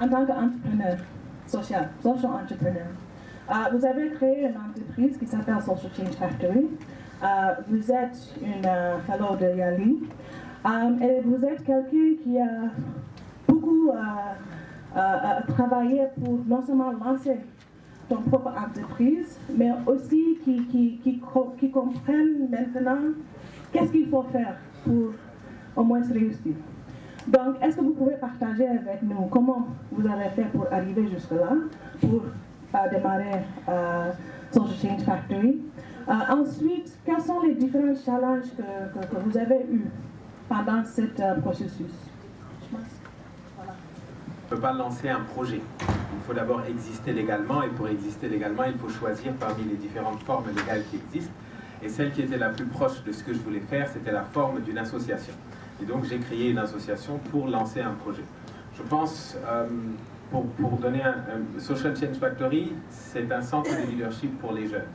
en tant qu'entrepreneur social entrepreneur. Vous avez créé une entreprise qui s'appelle Social Change Factory. Vous êtes une fellow de Yali. Et vous êtes quelqu'un qui a beaucoup travaillé pour non seulement lancer ton propre entreprise, mais aussi qui comprennent maintenant qu'est-ce qu'il faut faire pour au moins se réussir. Donc, est-ce que vous pouvez partager avec nous comment vous avez fait pour arriver jusque-là, pour démarrer Social Change Factory? Ensuite, quels sont les différents challenges que vous avez eus pendant ce processus? Voilà. On ne peut pas lancer un projet. Il faut d'abord exister légalement, et pour exister légalement, il faut choisir parmi les différentes formes légales qui existent. Et celle qui était la plus proche de ce que je voulais faire, c'était la forme d'une association. Et donc j'ai créé une association pour lancer un projet. Je pense, pour donner un Social Change Factory, c'est un centre de leadership pour les jeunes,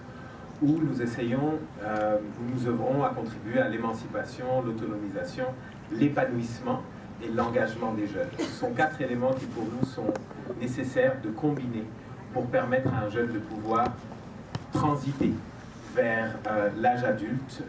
où nous essayons, où nous œuvrons à contribuer à l'émancipation, l'autonomisation, l'épanouissement et l'engagement des jeunes. Ce sont 4 éléments qui pour nous sont nécessaires de combiner pour permettre à un jeune de pouvoir transiter vers l'âge adulte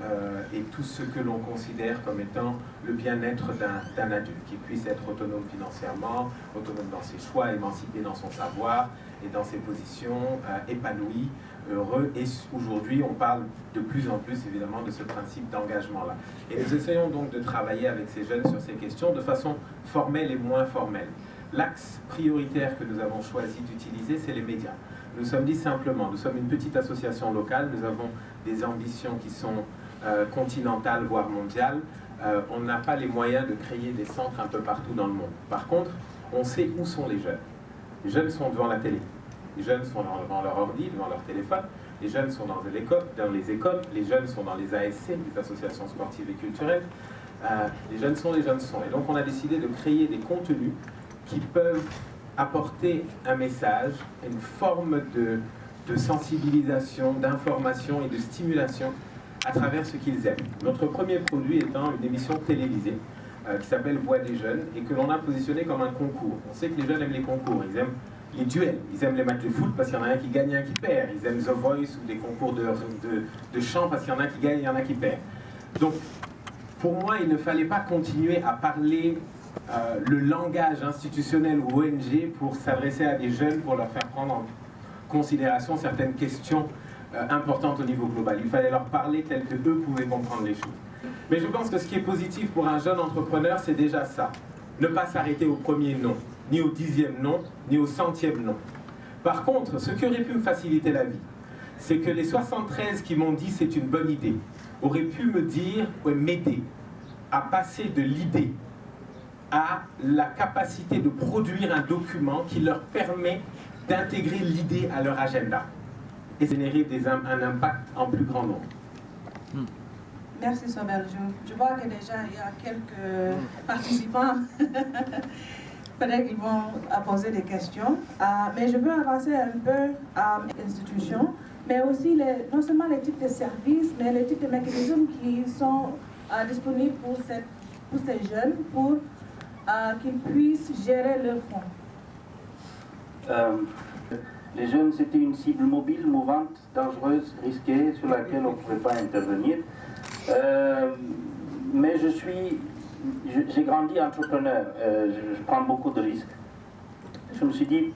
et tout ce que l'on considère comme étant le bien-être d'un adulte, qui puisse être autonome financièrement, autonome dans ses choix, émancipé dans son savoir et dans ses positions, épanoui, heureux. Et aujourd'hui, on parle de plus en plus évidemment de ce principe d'engagement-là. Et nous essayons donc de travailler avec ces jeunes sur ces questions de façon formelle et moins formelle. L'axe prioritaire que nous avons choisi d'utiliser, c'est les médias. Nous sommes dit simplement, nous sommes une petite association locale, nous avons des ambitions qui sont continentales, voire mondiales. On n'a pas les moyens de créer des centres un peu partout dans le monde. Par contre, on sait où sont les jeunes. Les jeunes sont devant la télé, les jeunes sont devant leur ordi, devant leur téléphone, les jeunes sont dans les écoles, les jeunes sont dans les ASC, les associations sportives et culturelles. Les jeunes sont. Et donc on a décidé de créer des contenus qui peuvent apporter un message, une forme de sensibilisation, d'information et de stimulation à travers ce qu'ils aiment. Notre premier produit étant une émission télévisée qui s'appelle Voix des jeunes et que l'on a positionné comme un concours. On sait que les jeunes aiment les concours, ils aiment les duels, ils aiment les matchs de foot parce qu'il y en a un qui gagne et un qui perd, ils aiment The Voice ou des concours de chant parce qu'il y en a qui gagnent et il y en a qui perdent. Donc, pour moi, il ne fallait pas continuer à parler le langage institutionnel ou ONG pour s'adresser à des jeunes, pour leur faire prendre en considération certaines questions importantes au niveau global. Il fallait leur parler tel que eux pouvaient comprendre les choses. Mais je pense que ce qui est positif pour un jeune entrepreneur, c'est déjà ça. Ne pas s'arrêter au premier non, ni au 10e non, ni au 100e non. Par contre, ce qui aurait pu me faciliter la vie, c'est que les 73 qui m'ont dit c'est une bonne idée, auraient pu me dire, ouais, m'aider à passer de l'idée à la capacité de produire un document qui leur permet d'intégrer l'idée à leur agenda et générer un impact en plus grand nombre. Merci Sobel. Je vois que déjà il y a quelques participants. Peut-être qu'ils vont poser des questions. Mais je veux avancer un peu à l'institution, mais aussi non seulement les types de services, mais les types de mécanismes qui sont disponibles pour ces jeunes, pour qu'ils puissent gérer leurs fonds. Les jeunes, c'était une cible mobile, mouvante, dangereuse, risquée, sur laquelle on ne pouvait pas intervenir. Mais j'ai grandi entrepreneur, je prends beaucoup de risques. Je me suis dit,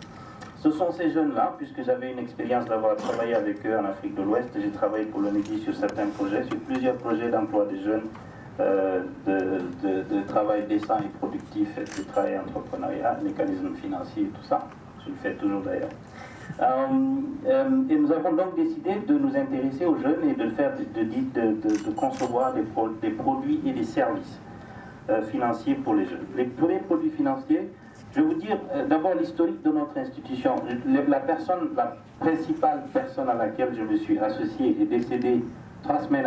ce sont ces jeunes-là, puisque j'avais une expérience d'avoir travaillé avec eux en Afrique de l'Ouest, j'ai travaillé pour le NEDI sur certains projets, sur plusieurs projets d'emploi des jeunes, de travail décent et productif, de travail entrepreneurial, mécanismes financiers, tout ça. Je le fais toujours d'ailleurs. Et nous avons donc décidé de nous intéresser aux jeunes et de concevoir des produits et des services financiers pour les jeunes. Les premiers produits financiers, je vais vous dire d'abord l'historique de notre institution. La principale personne à laquelle je me suis associé est décédée 3 semaines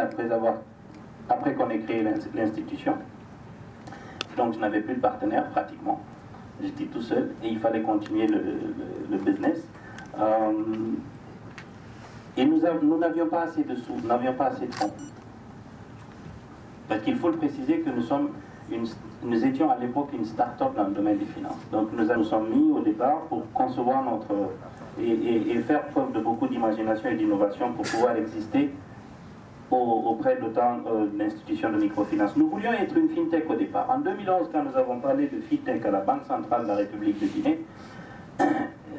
après qu'on ait créé l'institution. Donc je n'avais plus de partenaire pratiquement. J'étais tout seul et il fallait continuer le business. Et nous n'avions pas assez de sous, nous n'avions pas assez de fonds. Parce qu'il faut le préciser que nous sommes nous étions à l'époque une start-up dans le domaine des finances. Donc nous sommes mis au départ pour concevoir et faire preuve de beaucoup d'imagination et d'innovation pour pouvoir exister auprès d'autant d'institutions de microfinance. Nous voulions être une fintech au départ. En 2011, quand nous avons parlé de fintech à la Banque centrale de la République de Guinée,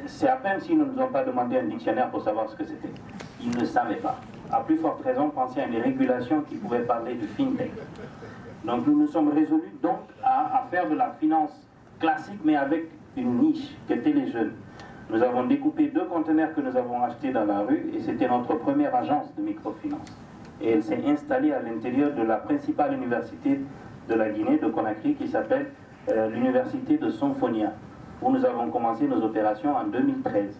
c'est à peine s'ils ne nous ont pas demandé un dictionnaire pour savoir ce que c'était. Ils ne savaient pas. À plus forte raison, penser à une régulation qui pouvait parler de fintech. Donc nous nous sommes résolus donc à faire de la finance classique, mais avec une niche qui était les jeunes. Nous avons découpé 2 conteneurs que nous avons achetés dans la rue et c'était notre première agence de microfinance. Et elle s'est installée à l'intérieur de la principale université de la Guinée, de Conakry, qui s'appelle l'université de Somphonia, où nous avons commencé nos opérations en 2013.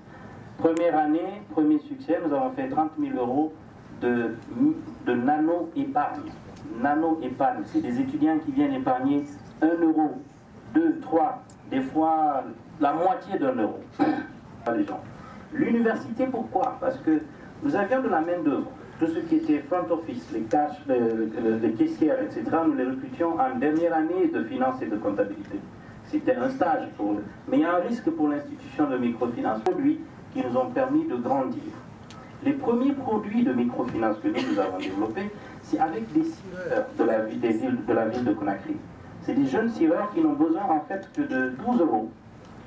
Première année, premier succès, nous avons fait 30 000 euros de nano-épargne. Nano-épargne, c'est des étudiants qui viennent épargner 1 euro, 2, 3, des fois la moitié d'1 euro. Les gens. L'université, pourquoi? Parce que nous avions de la main-d'œuvre. Tout ce qui était front office, les cash, les caissières, etc., nous les recrutions en dernière année de finance et de comptabilité. C'était un stage pour eux. Mais il y a un risque pour l'institution de microfinance, produits qui nous ont permis de grandir. Les premiers produits de microfinance que nous avons développés, c'est avec des sireurs de la ville de Conakry. C'est des jeunes sireurs qui n'ont besoin en fait que de 12 euros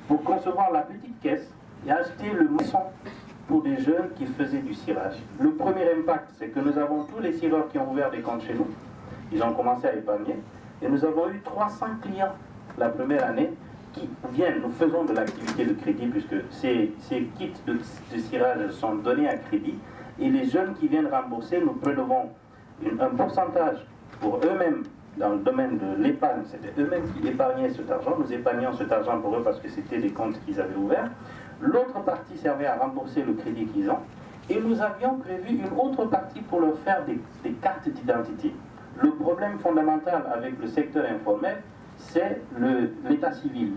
pour concevoir la petite caisse et acheter le moisson pour des jeunes qui faisaient du cirage. Le premier impact, c'est que nous avons tous les cireurs qui ont ouvert des comptes chez nous. Ils ont commencé à épargner et nous avons eu 300 clients la première année qui viennent. Nous faisons de l'activité de crédit puisque ces kits de cirage sont donnés à crédit et les jeunes qui viennent rembourser, nous prélevons un pourcentage pour eux-mêmes dans le domaine de l'épargne. C'était eux-mêmes qui épargnaient cet argent. Nous épargnions cet argent pour eux parce que c'était des comptes qu'ils avaient ouverts. L'autre partie servait à rembourser le crédit qu'ils ont. Et nous avions prévu une autre partie pour leur faire des cartes d'identité. Le problème fondamental avec le secteur informel, c'est l'état civil.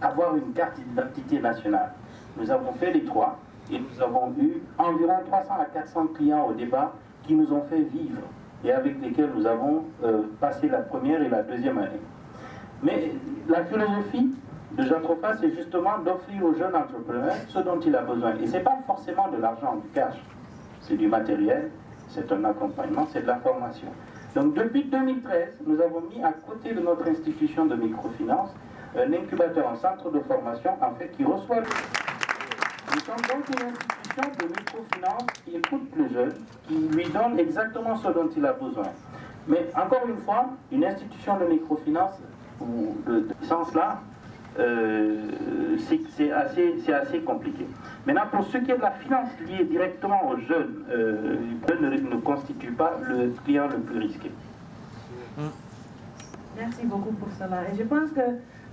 Avoir une carte d'identité nationale. Nous avons fait les 3 et nous avons eu environ 300 à 400 clients au départ qui nous ont fait vivre et avec lesquels nous avons passé la première et la deuxième année. Mais la philosophie de Jantrofa, c'est justement d'offrir aux jeunes entrepreneurs ce dont il a besoin. Et ce n'est pas forcément de l'argent, du cash. C'est du matériel, c'est un accompagnement, c'est de la formation. Donc depuis 2013, nous avons mis à côté de notre institution de microfinance un incubateur, un centre de formation, en fait, qui reçoit... Nous sommes donc une institution de microfinance qui écoute le jeune, qui lui donne exactement ce dont il a besoin. Mais encore une fois, une institution de microfinance, ou de ce sens-là, c'est assez compliqué. Maintenant, pour ce qui est de la finance liée directement aux jeunes, ne constitue pas le client le plus risqué. Merci beaucoup pour cela. Et je pense que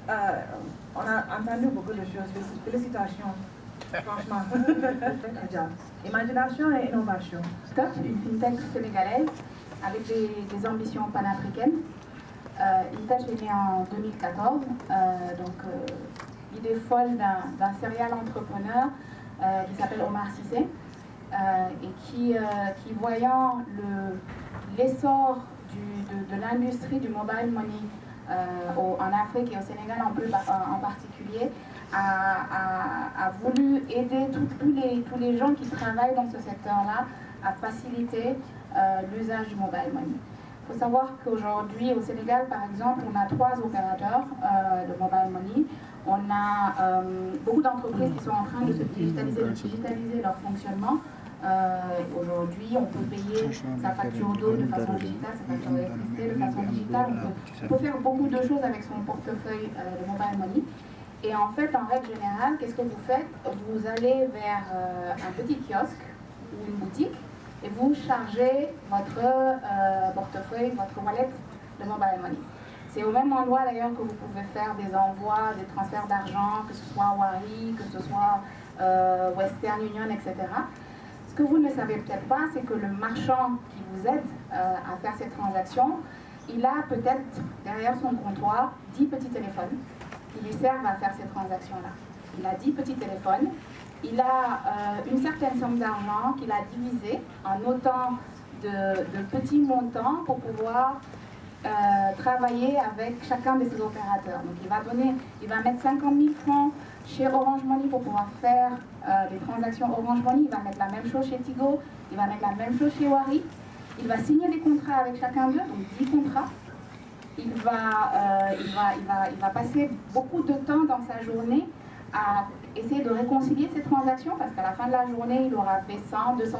on a entendu beaucoup de choses. Félicitations. Franchement. Imagination et innovation. Stop, une fintech sénégalaise avec des ambitions panafricaines. Intouch est né en 2014, l'idée folle d'un serial entrepreneur qui s'appelle Omar Cissé et qui voyant l'essor de l'industrie du mobile money en Afrique et au Sénégal en particulier, a voulu aider tous les gens qui travaillent dans ce secteur-là à faciliter l'usage du mobile money. Il faut savoir qu'aujourd'hui, au Sénégal, par exemple, on a 3 opérateurs de mobile money. On a beaucoup d'entreprises qui sont en train de se digitaliser leur fonctionnement. Aujourd'hui, on peut payer sa facture d'eau de façon digitale, sa facture d'électricité de façon digitale. On peut faire beaucoup de choses avec son portefeuille de mobile money. Et en fait, en règle générale, qu'est-ce que vous faites? Vous allez vers un petit kiosque ou une boutique et vous chargez votre portefeuille, votre wallet de mobile money. C'est au même endroit d'ailleurs que vous pouvez faire des envois, des transferts d'argent, que ce soit Wari, que ce soit Western Union, etc. Ce que vous ne savez peut-être pas, c'est que le marchand qui vous aide à faire ces transactions, il a peut-être derrière son comptoir 10 petits téléphones qui lui servent à faire ces transactions-là. Il a 10 petits téléphones. Il a une certaine somme d'argent qu'il a divisé en autant de petits montants pour pouvoir travailler avec chacun de ces opérateurs. Donc il va mettre 50 000 francs chez Orange Money pour pouvoir faire des transactions Orange Money. Il va mettre la même chose chez Tigo, il va mettre la même chose chez Wari. Il va signer des contrats avec chacun d'eux, donc 10 contrats. Il va passer beaucoup de temps dans sa journée à essayer de réconcilier ces transactions, parce qu'à la fin de la journée, il aura fait 100, 200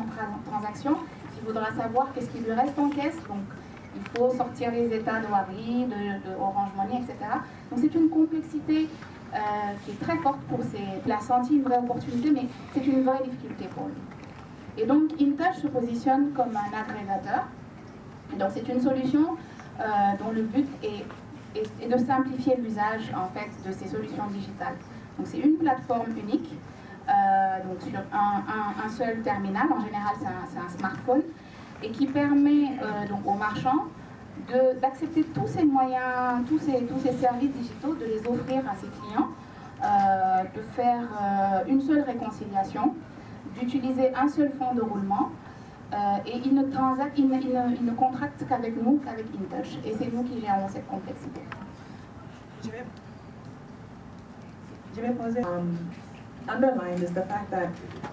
transactions. Il voudra savoir qu'est-ce qui lui reste en caisse. Donc, il faut sortir les états de Wari, de Orange Money, etc. Donc, c'est une complexité qui est très forte pour ces... Il a senti une vraie opportunité, mais c'est une vraie difficulté pour lui. Et donc, InTouch se positionne comme un agrégateur. Et donc, c'est une solution dont le but est de simplifier l'usage en fait, de ces solutions digitales. Donc, c'est une plateforme unique, donc sur un seul terminal. En général, c'est un smartphone, et qui permet donc aux marchands d'accepter tous ces moyens, tous ces services digitaux, de les offrir à ses clients, de faire une seule réconciliation, d'utiliser un seul fonds de roulement, et il ne contracte qu'avec nous, qu'avec InTouch. Et c'est nous qui gérons cette complexité. Je vais poser underlined is the fact that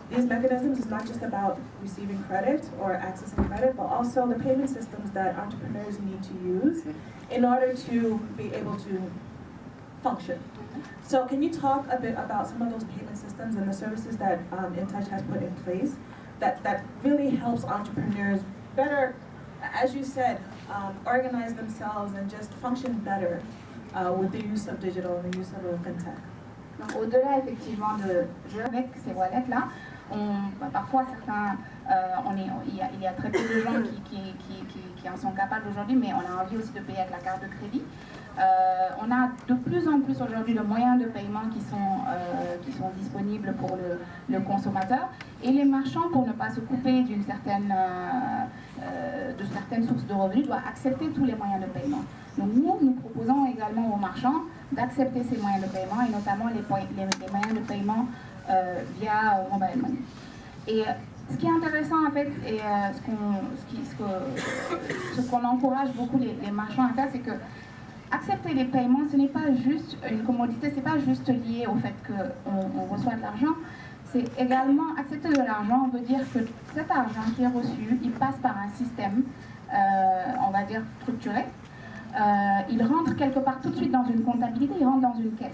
these mechanisms is not just about receiving credit or accessing credit, but also the payment systems that entrepreneurs need to use in order to be able to function. So can you talk a bit about some of those payment systems and the services that InTouch has put in place that really helps entrepreneurs better, as you said, organize themselves and just function better with the use of digital and the use of fintech? Donc, au-delà effectivement de jeux avec ces wallets-là, parfois certains, il y a très peu de gens qui en sont capables aujourd'hui, mais on a envie aussi de payer avec la carte de crédit. On a de plus en plus aujourd'hui de moyens de paiement qui sont disponibles pour le consommateur, et les marchands, pour ne pas se couper de certaines sources de revenus, doivent accepter tous les moyens de paiement. Donc nous proposons également aux marchands d'accepter ces moyens de paiement, et notamment les moyens de paiement via Mobile Money. Et ce qui est intéressant en fait, et ce qu'on encourage beaucoup les marchands à faire, c'est que accepter les paiements, ce n'est pas juste une commodité, ce n'est pas juste lié au fait qu'on reçoit de l'argent. C'est également accepter de l'argent, on veut dire que cet argent qui est reçu, il passe par un système, on va dire, structuré. Il rentre quelque part tout de suite dans une comptabilité, il rentre dans une caisse.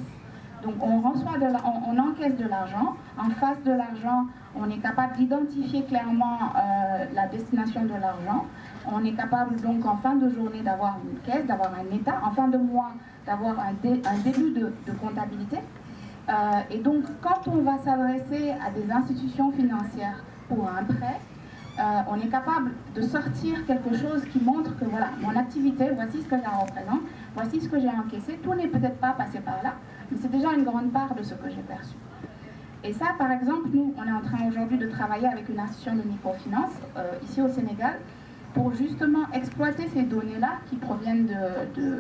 Donc on encaisse de l'argent. En face de l'argent, on est capable d'identifier clairement la destination de l'argent. On est capable donc en fin de journée d'avoir une caisse, d'avoir un état. En fin de mois, d'avoir un début de comptabilité. Et donc quand on va s'adresser à des institutions financières pour un prêt, on est capable de sortir quelque chose qui montre que voilà, mon activité, voici ce que ça représente, voici ce que j'ai encaissé. Tout n'est peut-être pas passé par là, mais c'est déjà une grande part de ce que j'ai perçu. Et ça, par exemple, nous, on est en train aujourd'hui de travailler avec une institution de microfinance ici au Sénégal pour justement exploiter ces données-là qui proviennent de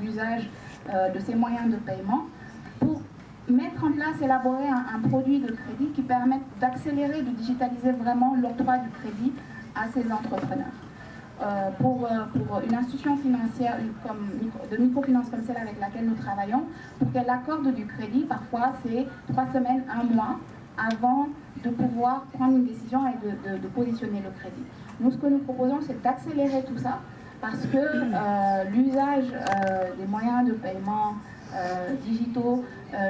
l'usage de ces moyens de paiement pour mettre en place, élaborer un produit de crédit qui permette d'accélérer, de digitaliser vraiment l'octroi du crédit à ces entrepreneurs. Pour une institution financière de microfinance comme celle avec laquelle nous travaillons, pour qu'elle accorde du crédit, parfois c'est 3 semaines, 1 mois avant de pouvoir prendre une décision et de positionner le crédit. Nous, ce que nous proposons, c'est d'accélérer tout ça parce que l'usage des moyens de paiement digitaux,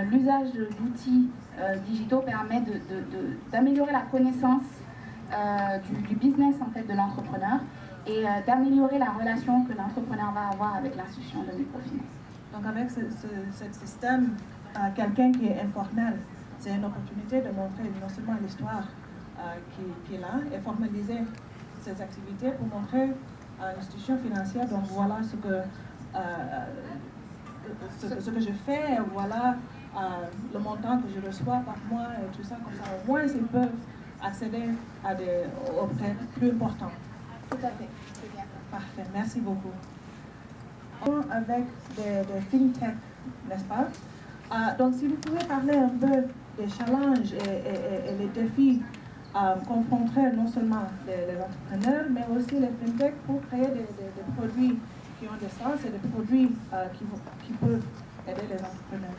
l'usage d'outils digitaux permet d'améliorer la connaissance du business en fait, de l'entrepreneur et d'améliorer la relation que l'entrepreneur va avoir avec l'institution de microfinance. Donc avec ce système, quelqu'un qui est informel, c'est une opportunité de montrer non seulement l'histoire qui est là et formaliser ces activités pour montrer à l'institution financière, donc voilà ce que je fais, voilà le montant que je reçois par mois et tout ça, comme ça au moins ils peuvent accéder aux prêts plus importants. Tout à fait, c'est bien ça. Parfait, merci beaucoup. Avec des fintech, n'est-ce pas? Donc si vous pouvez parler un peu des challenges et les défis confronteraient non seulement les entrepreneurs, mais aussi les fintech pour créer des produits qui ont des sens et des produits qui peuvent aider les entrepreneurs.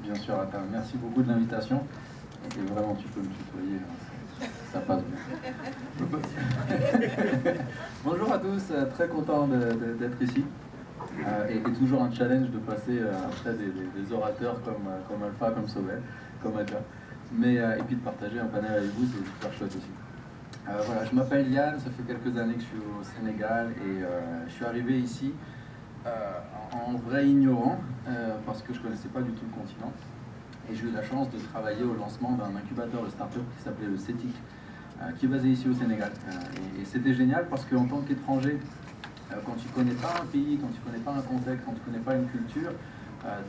Bien sûr, Atta, merci beaucoup de l'invitation. Et vraiment, tu peux me tutoyer, ça passe bien. Bonjour à tous, très content d'être ici. Et toujours un challenge de passer après des orateurs comme Alpha, comme Sobel, comme Adja. Et puis de partager un panel avec vous, c'est super chouette aussi. Voilà, je m'appelle Yann, ça fait quelques années que je suis au Sénégal et je suis arrivé ici en vrai ignorant parce que je ne connaissais pas du tout le continent. Et j'ai eu la chance de travailler au lancement d'un incubateur de start-up qui s'appelait le CETIC, qui est basé ici au Sénégal. Et c'était génial parce qu'en tant qu'étranger, quand tu ne connais pas un pays, quand tu ne connais pas un contexte, quand tu ne connais pas une culture,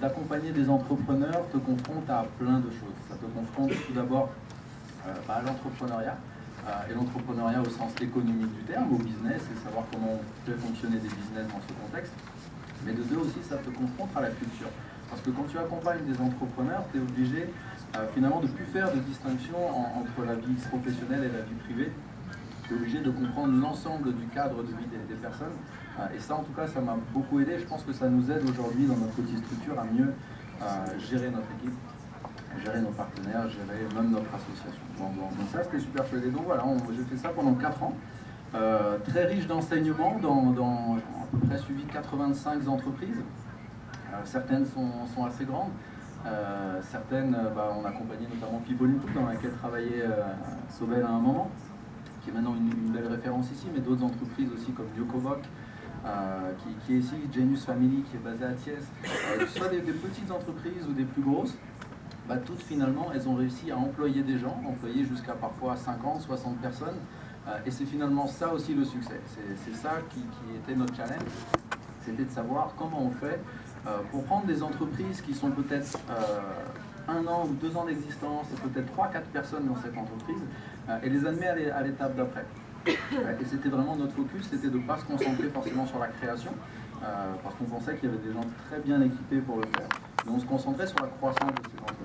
d'accompagner des entrepreneurs te confronte à plein de choses. Ça te confronte tout d'abord à l'entrepreneuriat, et l'entrepreneuriat au sens économique du terme, au business, et savoir comment on fait fonctionner des business dans ce contexte. Mais de deux aussi, ça te confronte à la culture. Parce que quand tu accompagnes des entrepreneurs, tu es obligé finalement de ne plus faire de distinction entre la vie professionnelle et la vie privée. Tu es obligé de comprendre l'ensemble du cadre de vie des personnes. Et ça, en tout cas, ça m'a beaucoup aidé. Je pense que ça nous aide aujourd'hui dans notre petite structure à mieux gérer notre équipe, gérer nos partenaires, gérer même notre association. Donc ça, c'était super chouette. Et donc voilà, j'ai fait ça pendant 4 ans. Très riche d'enseignements, dans à peu près suivi 85 entreprises. Certaines sont assez grandes. Certaines, on accompagnait notamment People Input, dans laquelle travaillait Sobel à un moment, qui est maintenant une belle référence ici, mais d'autres entreprises aussi comme Yokovoc, qui est ici, Genius Family, qui est basée à Thiès, soit des petites entreprises ou des plus grosses, toutes finalement, elles ont réussi à employer des gens, employer jusqu'à parfois 50, 60 personnes, et c'est finalement ça aussi le succès. C'est ça qui était notre challenge, c'était de savoir comment on fait pour prendre des entreprises qui sont peut-être 1 an ou 2 ans d'existence, et peut-être 3-4 personnes dans cette entreprise, et les amener à l'étape d'après. Et c'était vraiment notre focus, c'était de ne pas se concentrer forcément sur la création, parce qu'on pensait qu'il y avait des gens très bien équipés pour le faire, mais on se concentrait sur la croissance de ces entreprises.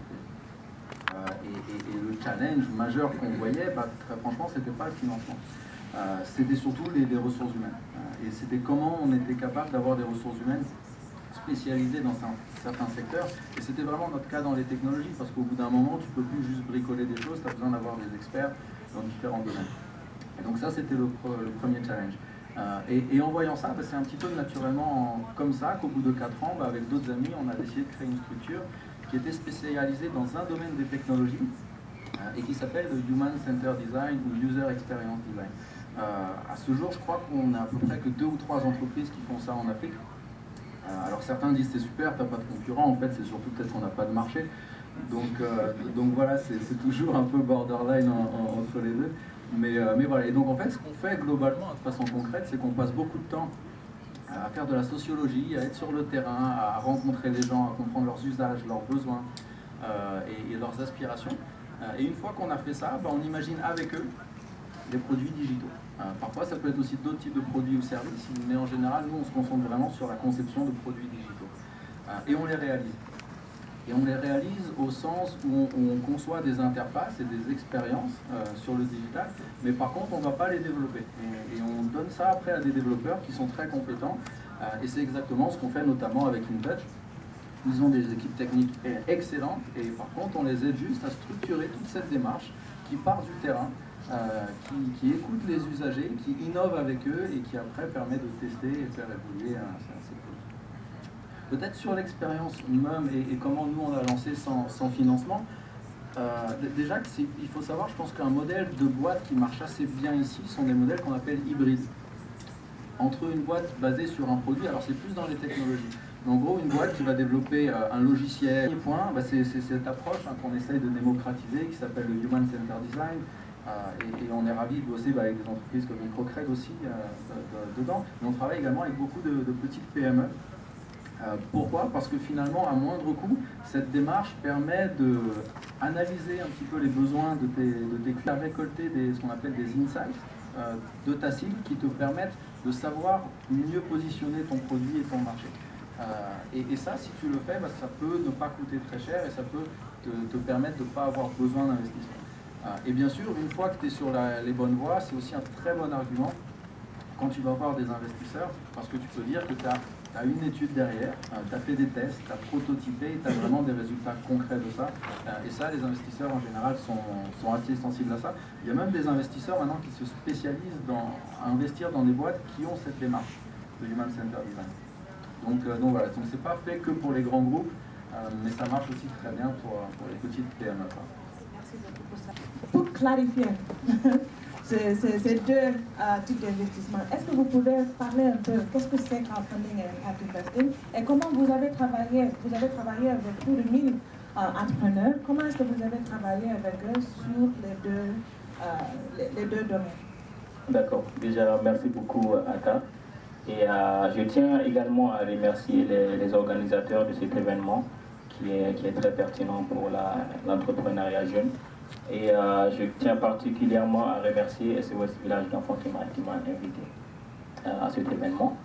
Et le challenge majeur qu'on voyait, très franchement, c'était pas le financement. C'était surtout les ressources humaines. Et c'était comment on était capable d'avoir des ressources humaines spécialisées dans certains secteurs. Et c'était vraiment notre cas dans les technologies, parce qu'au bout d'un moment, tu ne peux plus juste bricoler des choses, tu as besoin d'avoir des experts dans différents domaines. Et donc ça, c'était le premier challenge. Et en voyant ça, c'est un petit peu naturellement comme ça qu'au bout de 4 ans, avec d'autres amis, on a décidé de créer une structure qui était spécialisée dans un domaine des technologies et qui s'appelle le Human Centered Design ou User Experience Design. À ce jour, je crois qu'on n'a à peu près que 2 ou 3 entreprises qui font ça en Afrique. Alors certains disent c'est super, t'as pas de concurrents, en fait c'est surtout peut-être qu'on n'a pas de marché. Donc voilà, c'est toujours un peu borderline entre les deux. Mais voilà, et donc en fait ce qu'on fait globalement de façon concrète, c'est qu'on passe beaucoup de temps à faire de la sociologie, à être sur le terrain, à rencontrer les gens, à comprendre leurs usages, leurs besoins et leurs aspirations. Et une fois qu'on a fait ça, on imagine avec eux des produits digitaux. Parfois ça peut être aussi d'autres types de produits ou services, mais en général nous on se concentre vraiment sur la conception de produits digitaux. Et on les réalise. Et on les réalise au sens où on conçoit des interfaces et des expériences sur le digital, mais par contre on ne va pas les développer. Et on donne ça après à des développeurs qui sont très compétents, et c'est exactement ce qu'on fait notamment avec InTouch. Ils ont des équipes techniques excellentes, et par contre on les aide juste à structurer toute cette démarche qui part du terrain, qui écoute les usagers, qui innove avec eux et qui après permet de tester et faire évoluer ces produits. Peut-être sur l'expérience même et comment nous on a lancé sans financement. Déjà, il faut savoir, je pense qu'un modèle de boîte qui marche assez bien ici sont des modèles qu'on appelle hybrides. Entre une boîte basée sur un produit, alors c'est plus dans les technologies. Mais en gros, une boîte qui va développer un logiciel, c'est cette approche qu'on essaye de démocratiser qui s'appelle le Human Centered Design. Et on est ravis de bosser avec des entreprises comme Microcred aussi dedans. Mais on travaille également avec beaucoup de petites PME. Pourquoi? Parce que finalement, à moindre coût, cette démarche permet d'analyser un petit peu les besoins de tes clients, récolter ce qu'on appelle des insights de ta cible qui te permettent de savoir mieux positionner ton produit et ton marché. Et ça, si tu le fais, ça peut ne pas coûter très cher et ça peut te permettre de ne pas avoir besoin d'investissement. Et bien sûr, une fois que tu es sur les bonnes voies, c'est aussi un très bon argument quand tu vas voir des investisseurs, parce que tu peux dire que tu as une étude derrière, tu as fait des tests, tu as prototypé, tu as vraiment des résultats concrets de ça. Et ça, les investisseurs en général sont assez sensibles à ça. Il y a même des investisseurs maintenant qui se spécialisent à investir dans des boîtes qui ont cette démarche de Human Centered Design. Donc voilà, donc c'est pas fait que pour les grands groupes, mais ça marche aussi très bien pour les petites PME. Merci beaucoup pour ça. Pour clarifier ces deux types d'investissement, est-ce que vous pouvez parler un peu qu'est-ce que c'est crowdfunding et impact investing et comment vous avez travaillé avec plus de 1000 entrepreneurs, comment est-ce que vous avez travaillé avec eux sur les deux domaines? D'accord. Déjà, merci beaucoup, Ata. Et je tiens également à remercier les organisateurs de cet événement qui est très pertinent pour l'entrepreneuriat jeune. Et je tiens particulièrement à remercier SOS Village d'enfants qui m'a invité à cet événement.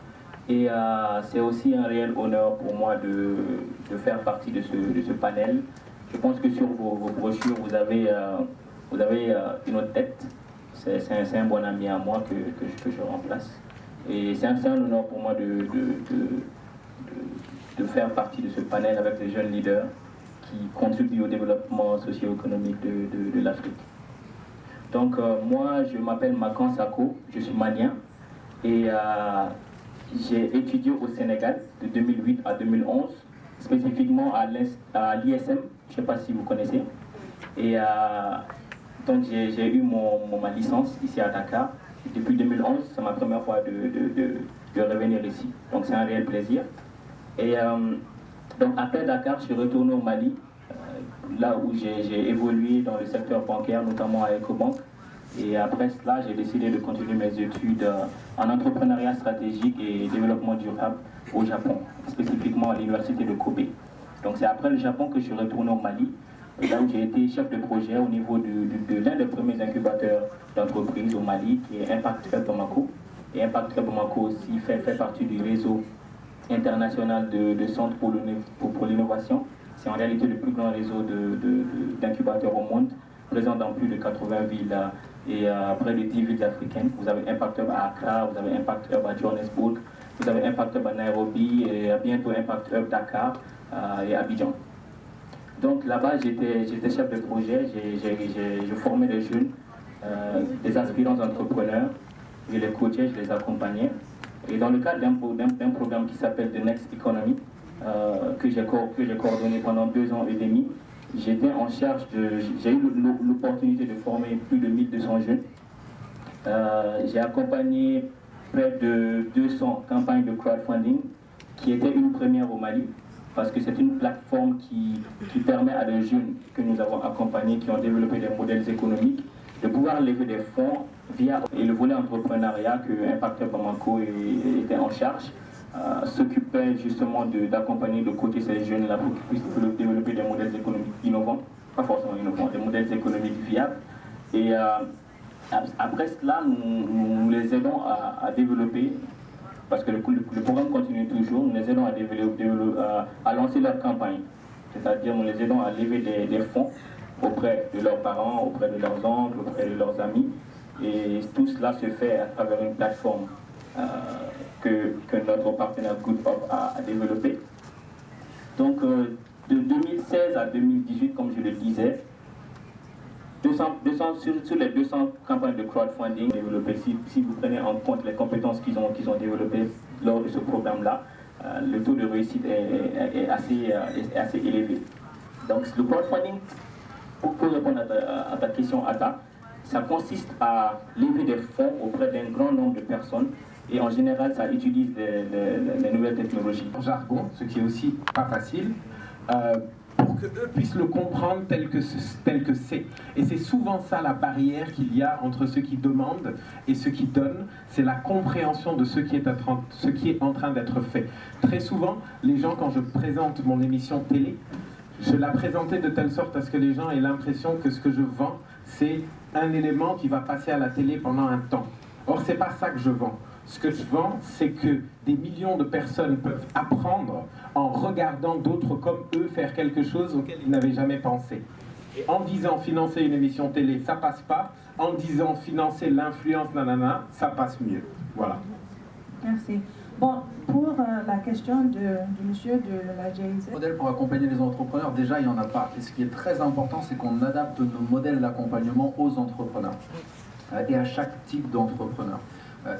Et c'est aussi un réel honneur pour moi de faire partie de ce panel. Je pense que sur vos brochures, vous avez une autre tête. C'est un bon ami à moi que je remplace. Et c'est un honneur pour moi de faire partie de ce panel avec des jeunes leaders qui contribuent au développement socio-économique de l'Afrique. Donc moi, je m'appelle Makan Sako, je suis malien et j'ai étudié au Sénégal de 2008 à 2011, spécifiquement à l'ISM, je ne sais pas si vous connaissez. Et donc j'ai eu ma licence ici à Dakar. Depuis 2011, c'est ma première fois de revenir ici. Donc c'est un réel plaisir. Et donc après Dakar, je suis retourné au Mali, là où j'ai évolué dans le secteur bancaire, notamment à Ecobank. Et après cela, j'ai décidé de continuer mes études en entrepreneuriat stratégique et développement durable au Japon, spécifiquement à l'université de Kobe. Donc c'est après le Japon que je suis retourné au Mali, là où j'ai été chef de projet au niveau de l'un des premiers incubateurs d'entreprises au Mali, qui est Impact Hub Bamako. Et Impact Hub Bamako aussi fait partie du réseau international de centres pour l'innovation. C'est en réalité le plus grand réseau d'incubateurs au monde, présent dans plus de 80 villes et près de 10 villes africaines. Vous avez Impact Hub à Accra, vous avez Impact Hub à Johannesburg, vous avez Impact Hub à Nairobi et bientôt Impact Hub Dakar et Abidjan. Donc là-bas, j'étais chef de projet, je formais des jeunes, des aspirants entrepreneurs, je les coachais, je les accompagnais. Et dans le cadre d'un programme qui s'appelle The Next Economy, que j'ai coordonné pendant 2 ans et demi, j'étais en charge j'ai eu l'opportunité de former plus de 1200 jeunes. J'ai accompagné près de 200 campagnes de crowdfunding, qui étaient une première au Mali, parce que c'est une plateforme qui permet à des jeunes que nous avons accompagnés, qui ont développé des modèles économiques, de pouvoir lever des fonds via le volet entrepreneuriat que Impact Hub Bamako était en charge, s'occupait justement d'accompagner, de coacher ces jeunes-là pour qu'ils puissent développer des modèles économiques innovants, pas forcément innovants, des modèles économiques viables. Et après cela, nous les aidons à développer, parce que le programme continue toujours, nous les aidons à lancer leur campagne. C'est-à-dire nous les aidons à lever des fonds auprès de leurs parents, auprès de leurs oncles, auprès de leurs amis. Et tout cela se fait à travers une plateforme que notre partenaire Good Hope a développée. Donc de 2016 à 2018, comme je le disais, sur les 200 campagnes de crowdfunding développées, si vous prenez en compte les compétences qu'ils ont développées lors de ce programme-là, le taux de réussite est assez élevé. Donc le crowdfunding, pour répondre à ta question, Ata, ça consiste à lever des fonds auprès d'un grand nombre de personnes et en général ça utilise les nouvelles technologies. En jargon, ce qui est aussi pas facile, pour qu'eux puissent le comprendre tel que c'est. Et c'est souvent ça la barrière qu'il y a entre ceux qui demandent et ceux qui donnent, c'est la compréhension de ce qui est en train d'être fait. Très souvent, les gens, quand je présente mon émission télé, je la présentais de telle sorte à ce que les gens aient l'impression que ce que je vends, c'est un élément qui va passer à la télé pendant un temps. Or, c'est pas ça que je vends. Ce que je vends, c'est que des millions de personnes peuvent apprendre en regardant d'autres comme eux faire quelque chose auquel ils n'avaient jamais pensé. Et en disant financer une émission télé, ça passe pas. En disant financer l'influence, nanana, ça passe mieux. Voilà. Merci. Bon, pour la question du monsieur de la GIZ. Modèle pour accompagner les entrepreneurs, déjà il n'y en a pas. Et ce qui est très important, c'est qu'on adapte nos modèles d'accompagnement aux entrepreneurs et à chaque type d'entrepreneur.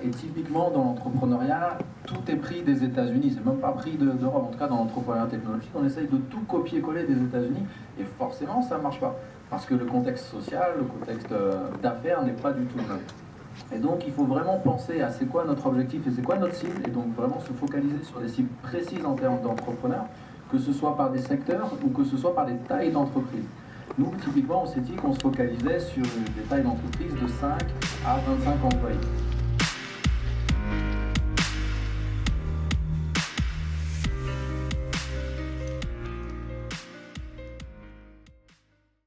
Et typiquement dans l'entrepreneuriat, tout est pris des États-Unis, c'est même pas pris d'Europe. En tout cas dans l'entrepreneuriat technologique, on essaye de tout copier-coller des États-Unis et forcément ça ne marche pas. Parce que le contexte social, le contexte d'affaires n'est pas du tout le même. Et donc il faut vraiment penser à c'est quoi notre objectif et c'est quoi notre cible, et donc vraiment se focaliser sur des cibles précises en termes d'entrepreneurs, que ce soit par des secteurs ou que ce soit par des tailles d'entreprise. Nous, typiquement, on s'est dit qu'on se focalisait sur des tailles d'entreprise de 5 à 25 employés.